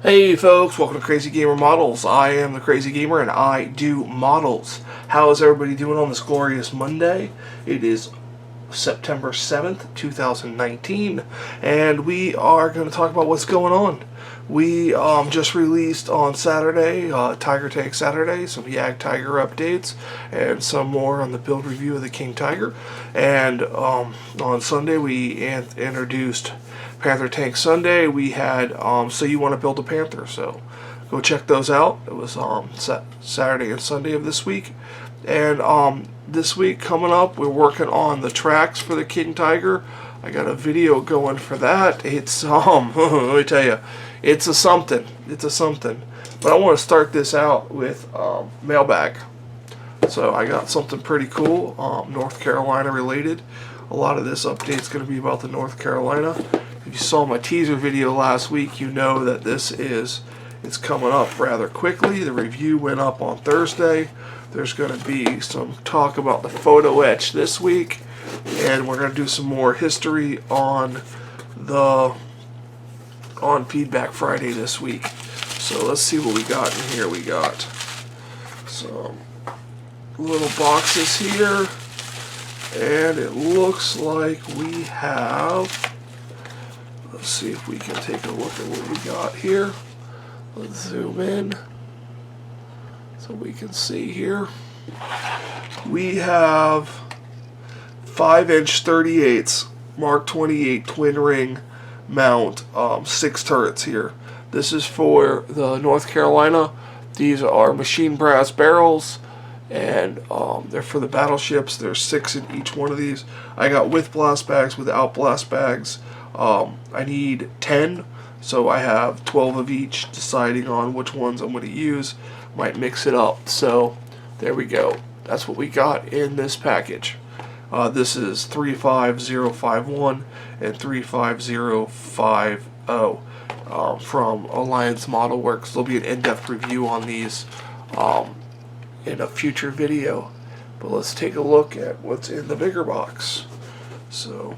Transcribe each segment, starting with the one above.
Hey folks, welcome to Crazy Gamer Models. I am the Crazy Gamer and I do models. How is everybody doing on this glorious Monday? It is September 7th, 2019, and we are going to talk about what's going on. We just released on Saturday, Tiger Tank Saturday, some Yag Tiger updates, and some more on the build review of the King Tiger. And on Sunday we introduced Panther Tank Sunday. We had So You Want to Build a Panther, so go check those out. It was Saturday and Sunday of this week. And this week coming up, we're working on the tracks for the King Tiger. I got a video going for that. It's let me tell you, it's a something. It's a something. But I want to start this out with Mailbag. So I got something pretty cool, North Carolina related. A lot of this update is going to be about the North Carolina. If you saw my teaser video last week, you know that it's coming up rather quickly. The review went up on Thursday. There's going to be some talk about the photo etch this week, and we're going to do some more history on Feedback Friday this week. So let's see what we got in here. We got some little boxes here, and it looks like we have, let's see if we can take a look at what we got here. Let's zoom in so we can see here. We have 5-inch 38s Mark 28 twin ring mount, 6 turrets here. This is for the North Carolina. These are machine brass barrels, and they're for the battleships. There's 6 in each one of these. I got with blast bags, without blast bags. I need 10, so I have 12 of each, deciding on which ones I'm going to use. Might mix it up. So there we go. That's what we got in this package. This is 35051 and 35050 from Alliance Model Works. There'll be an in-depth review on these in a future video. But let's take a look at what's in the bigger box. So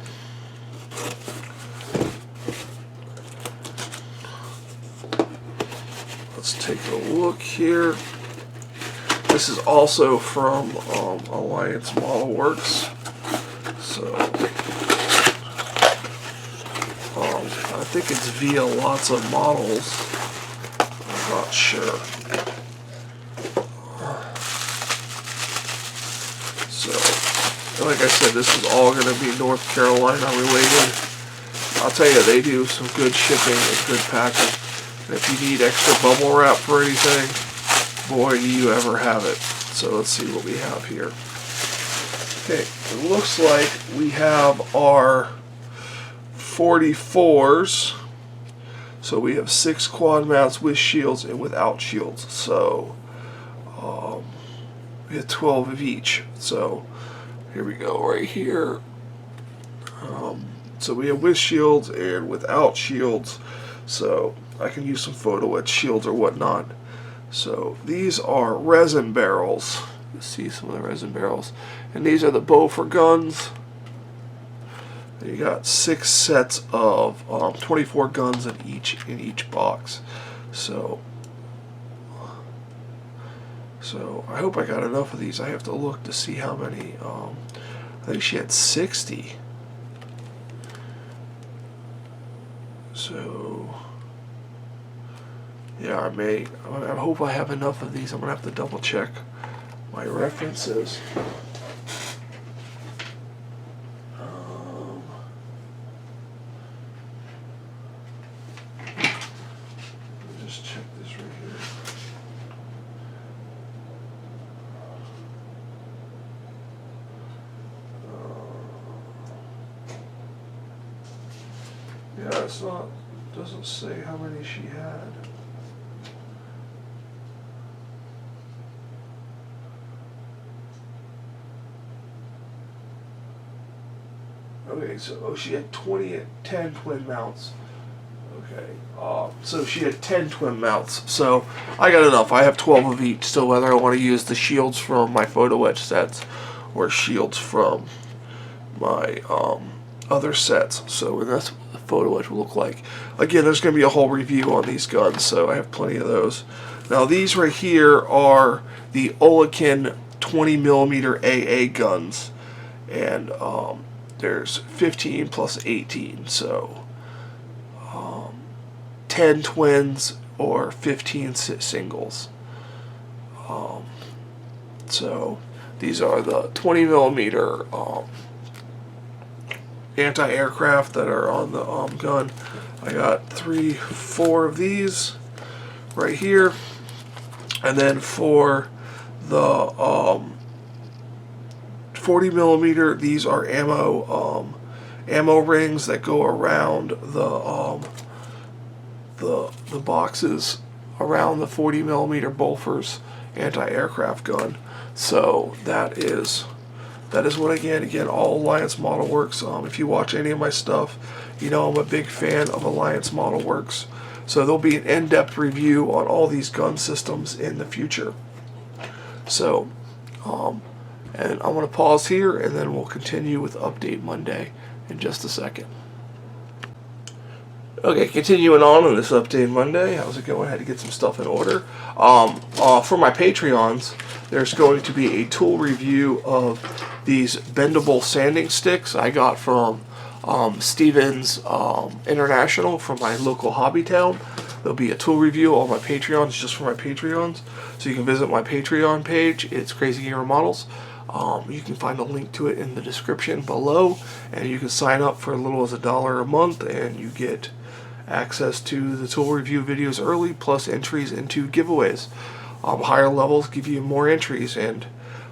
let's take a look here. This is also from Alliance Model Works. So I think it's via Lots of Models. I'm not sure. So, like I said, this is all going to be North Carolina related. I'll tell you, they do some good shipping and good packing. And if you need extra bubble wrap for anything, boy, do you ever have it. So let's see what we have here. Okay, it looks like we have our 44s. So we have 6 quad mounts with shields and without shields. So we have 12 of each. So here we go, right here. So we have with shields and without shields. So I can use some photo etch shields or whatnot. So these are resin barrels. You see some of the resin barrels, and these are the bow for guns. You got 6 sets of 24 guns in each box. So I hope I got enough of these. I have to look to see how many. I think she had 60. So yeah, I hope I have enough of these. I'm gonna have to double check my references. Let me just check this right here. Yeah, it's not. Doesn't say how many she had. Okay, so she had 10 twin mounts. Okay, so she had 10 twin mounts. So I got enough. I have 12 of each. So whether I want to use the shields from my photo etch sets or shields from my other sets. So that's what the photo edge will look like. Again, there's going to be a whole review on these guns, so I have plenty of those. Now these right here are the Olakin 20mm AA guns, and there's 15 plus 18, so 10 twins or 15 singles. So these are the 20mm anti-aircraft that are on the gun. I got 4 of these right here, and then for the 40mm, these are ammo rings that go around the boxes around the 40mm Bolfers anti-aircraft gun. So that is what I get. Again, all Alliance Model Works. If you watch any of my stuff, you know I'm a big fan of Alliance Model Works. So there'll be an in-depth review on all these gun systems in the future. So, and I'm going to pause here, and then we'll continue with Update Monday in just a second. Okay, continuing on this Update Monday. How's it going? I had to get some stuff in order. For my Patreons, there's going to be a tool review of these bendable sanding sticks I got from Stevens International from my local hobby town. There'll be a tool review on my Patreons, just for my Patreons. So you can visit my Patreon page. It's Crazy Gamer Models. You can find a link to it in the description below, and you can sign up for as little as $1 a month, and you get access to the tool review videos early, plus entries into giveaways. Higher levels give you more entries, and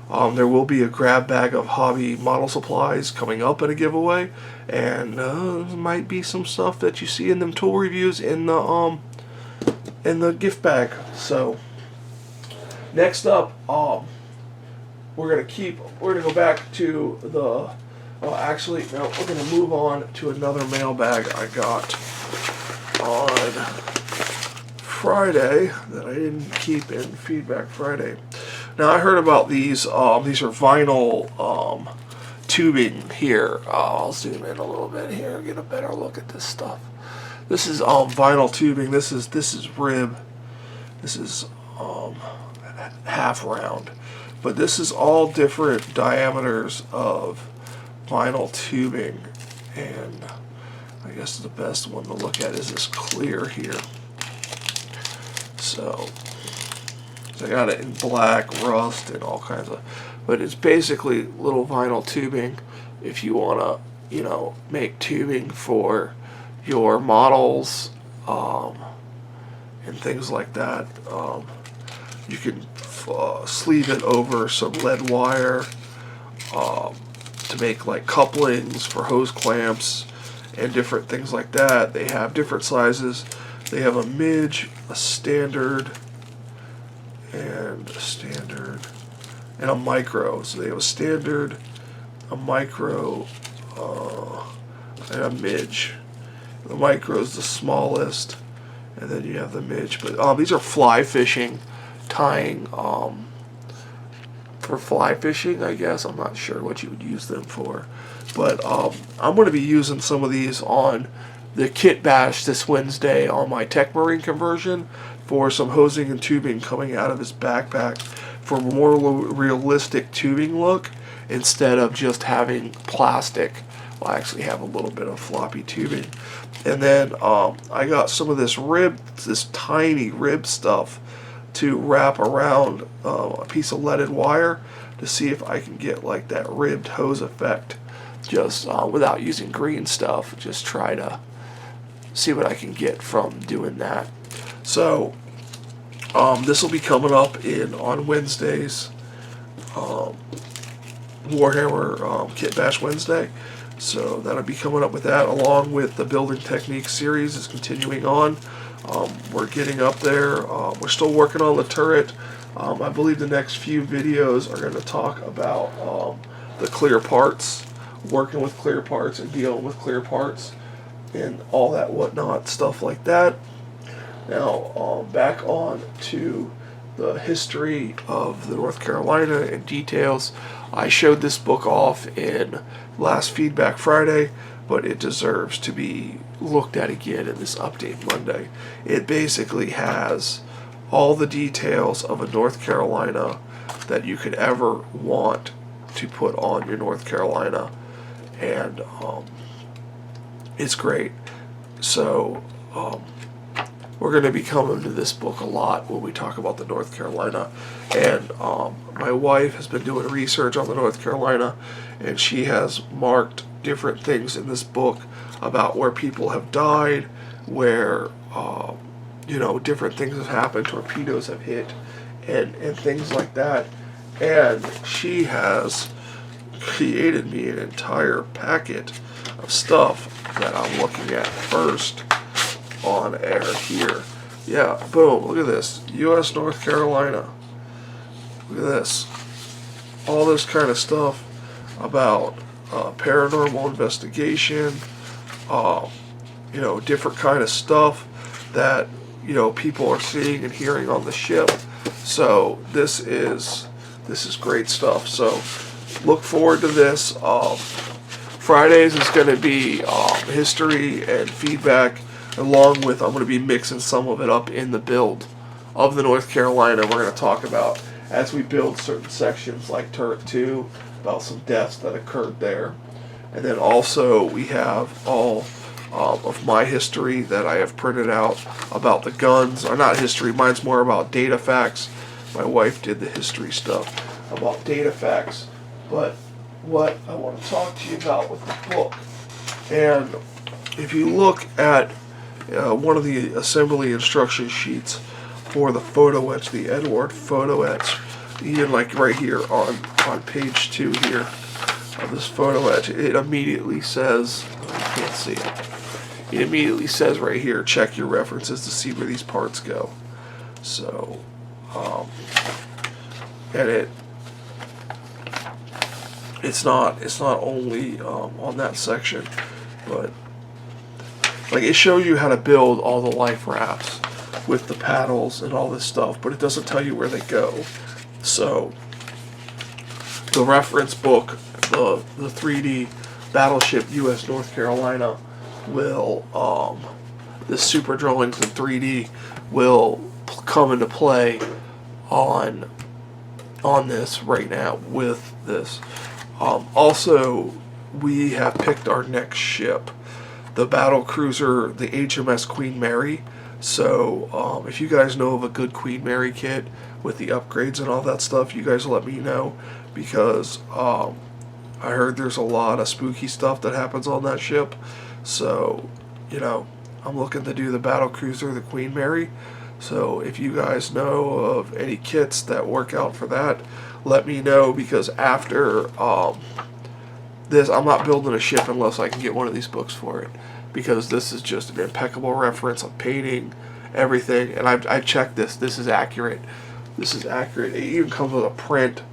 there will be a grab bag of hobby model supplies coming up in a giveaway, and there might be some stuff that you see in them tool reviews in the gift bag. So next up, we're gonna go back to the. Actually, no, we're gonna move on to another mailbag I got on Friday that I didn't keep in Feedback Friday. Now I heard about these. These are vinyl tubing here. I'll zoom in a little bit here, get a better look at this stuff. This is vinyl tubing. This is rib. This is half round, but this is all different diameters of vinyl tubing, and I guess the best one to look at is this clear here. So I got it in black, rust, and all kinds of, but it's basically little vinyl tubing. If you want to, make tubing for your models and things like that, you can sleeve it over some lead wire to make like couplings for hose clamps and different things like that. They have different sizes. They have a midge, a standard, and a micro. So they have a standard, a micro, and a midge. The micro is the smallest, and then you have the midge. But these are fly fishing, tying for fly fishing, I guess. I'm not sure what you would use them for, but I'm going to be using some of these on the Kit Bash this Wednesday on my Tech Marine conversion for some hosing and tubing coming out of his backpack for a more realistic tubing look instead of just having plastic. Well, I actually have a little bit of floppy tubing. And then I got some of this tiny rib stuff to wrap around a piece of leaded wire to see if I can get like that ribbed hose effect, just without using green stuff. Just try to see what I can get from doing that. So this will be coming up on Wednesdays, Warhammer Kit Bash Wednesday. So that'll be coming up with that, along with the Building Techniques series is continuing on. We're getting up there. We're still working on the turret. I believe the next few videos are going to talk about the clear parts, working with clear parts and dealing with clear parts and all that whatnot, stuff like that. Now, back on to the history of the North Carolina and details. I showed this book off in last Feedback Friday. but it deserves to be looked at again in this update Monday. It basically has all the details of a North Carolina that you could ever want to put on your North Carolina, and it's great. So we're going to be coming to this book a lot when we talk about the North Carolina, and my wife has been doing research on the North Carolina, and she has marked different things in this book about where people have died, where different things have happened, torpedoes have hit, and things like that. And she has created me an entire packet of stuff that I'm looking at first on air here. Yeah, boom, look at this. U.S. North Carolina. Look at this. All this kind of stuff about paranormal investigation, different kind of stuff that, people are seeing and hearing on the ship. So this is great stuff. So look forward to this. Fridays is going to be history and feedback, along with I'm going to be mixing some of it up in the build of the North Carolina. We're going to talk about as we build certain sections like Turret 2, about some deaths that occurred there. And then also we have all of my history that I have printed out about the guns. Or not history, mine's more about data facts. My wife did the history stuff about data facts. But what I want to talk to you about with the book, and if you look at one of the assembly instruction sheets for the photo etch, the Edward photo etch, even like right here on page 2 here of this photo etch, it immediately says, you can't see it, it immediately says right here, check your references to see where these parts go. So, and it's not only on that section, but like it shows you how to build all the life rafts with the paddles and all this stuff, but it doesn't tell you where they go. So the reference book, the 3D Battleship U.S. North Carolina will, the super drawings in 3D will come into play on this right now with this. Also, we have picked our next ship, the battle cruiser, the HMS Queen Mary. So if you guys know of a good Queen Mary kit with the upgrades and all that stuff, you guys let me know, because I heard there's a lot of spooky stuff that happens on that ship. So, I'm looking to do the battle cruiser, the Queen Mary. So if you guys know of any kits that work out for that, let me know, because after this, I'm not building a ship unless I can get one of these books for it, because this is just an impeccable reference of painting, everything, and I've checked this. This is accurate. This is accurate. It even comes with a print.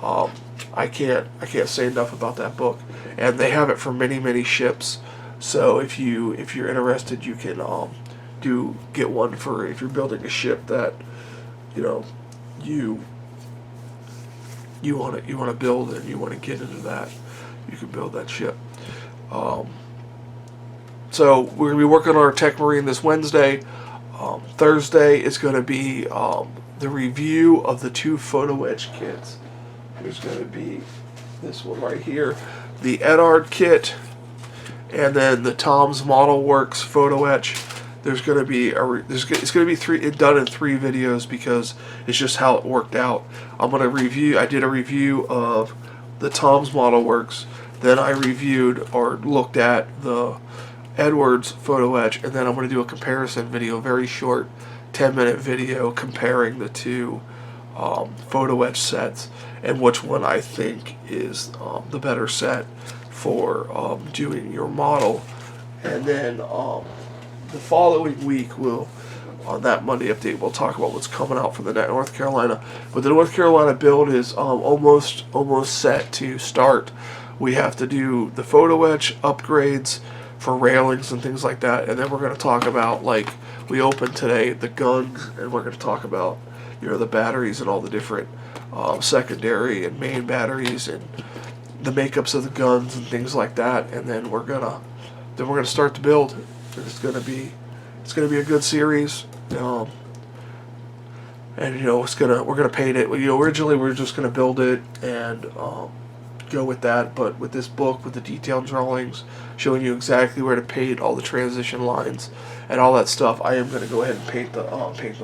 I can't say enough about that book, and they have it for many ships. So if you're interested, you can get one for if you're building a ship that you want to build and you want to get into that. You can build that ship. So we're going to be working on our Tech Marine this Wednesday. Thursday is going to be the review of the 2 photo etch kits. There's going to be this one right here, the Edard kit, and then the Tom's Model Works photo etch. There's going to be it's going to be done in 3 videos, because it's just how it worked out. I'm going to review. I did a review of the Tom's Model Works, then I reviewed or looked at the Edwards photo etch, and then I'm going to do a comparison video, very short 10-minute video comparing the 2 photo etch sets and which one I think is the better set for doing your model. And then the following week, on that Monday update, we'll talk about what's coming out for the North Carolina. But the North Carolina build is almost set to start. We have to do the photo etch upgrades for railings and things like that, and then we're going to talk about, like we opened today, the guns, and we're going to talk about the batteries and all the different secondary and main batteries and the makeups of the guns and things like that. And then we're gonna we're going to start the build. It's going to be a good series. And we're gonna paint it. Originally we were just gonna build it and go with that, but with this book, with the detailed drawings showing you exactly where to paint all the transition lines and all that stuff, I am gonna go ahead and paint the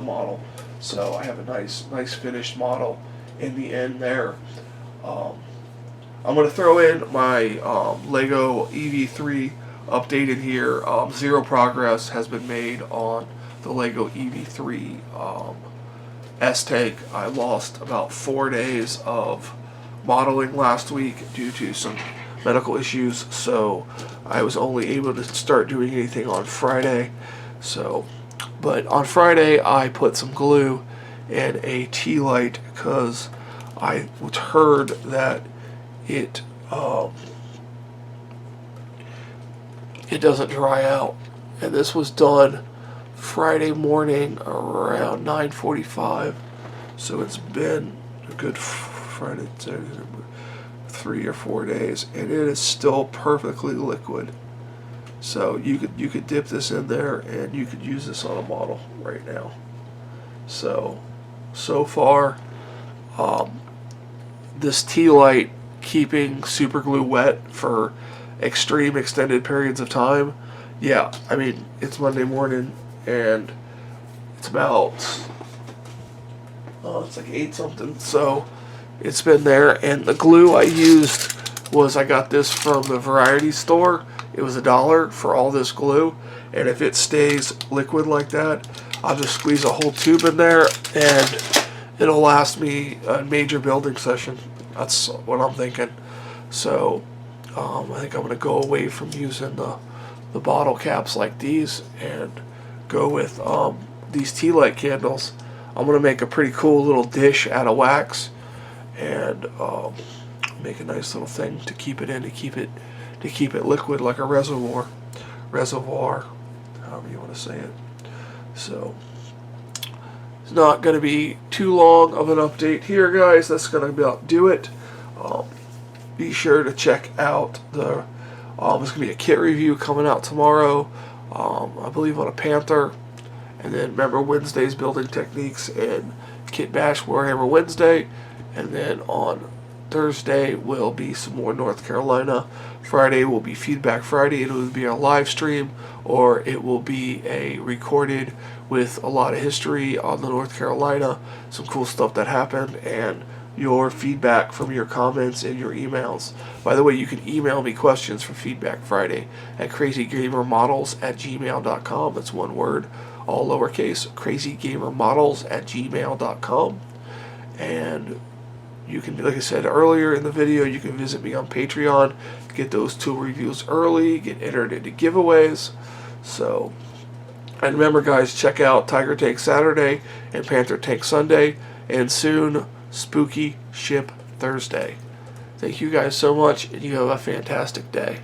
model. So I have a nice finished model in the end there. I'm gonna throw in my Lego EV3 update in here. Zero progress has been made on the Lego EV3 S-Tank. I lost about 4 days of modeling last week due to some medical issues, so I was only able to start doing anything on Friday. But on Friday I put some glue and a tea light because I heard that it doesn't dry out, and this was done Friday morning around 9:45, so it's been a good Friday, 3 or 4 days, and it is still perfectly liquid. So you could dip this in there and you could use this on a model right now. So far, this tea light keeping super glue wet for extreme extended periods of time. Yeah, I mean, it's Monday morning and it's about it's like 8 something, so it's been there. And the glue I used I got this from the variety store. It was $1 for all this glue, and if it stays liquid like that, I'll just squeeze a whole tube in there and it'll last me a major building session. That's what I'm thinking. So I think I'm going to go away from using the bottle caps like these and go with these tea light candles. I'm going to make a pretty cool little dish out of wax and make a nice little thing to keep it in, to keep it liquid like a reservoir, however you want to say it. So it's not going to be too long of an update here, guys. That's going to about do it. Be sure to check out there's going to be a kit review coming out tomorrow, I believe on a Panther. And then remember, Wednesday's building techniques and Kitbash Warhammer Wednesday. And then on Thursday will be some more North Carolina. Friday will be Feedback Friday. It will be a live stream, or it will be a recorded with a lot of history on the North Carolina, some cool stuff that happened, and your feedback from your comments and your emails. By the way, you can email me questions for Feedback Friday at crazygamermodels@gmail.com. That's one word, all lowercase, crazygamermodels@gmail.com. And you can, like I said earlier in the video, you can visit me on Patreon, get those tool reviews early, get entered into giveaways. So, and remember, guys, check out Tiger Tank Saturday and Panther Tank Sunday, and soon Spooky Ship Thursday. Thank you guys so much, and you have a fantastic day.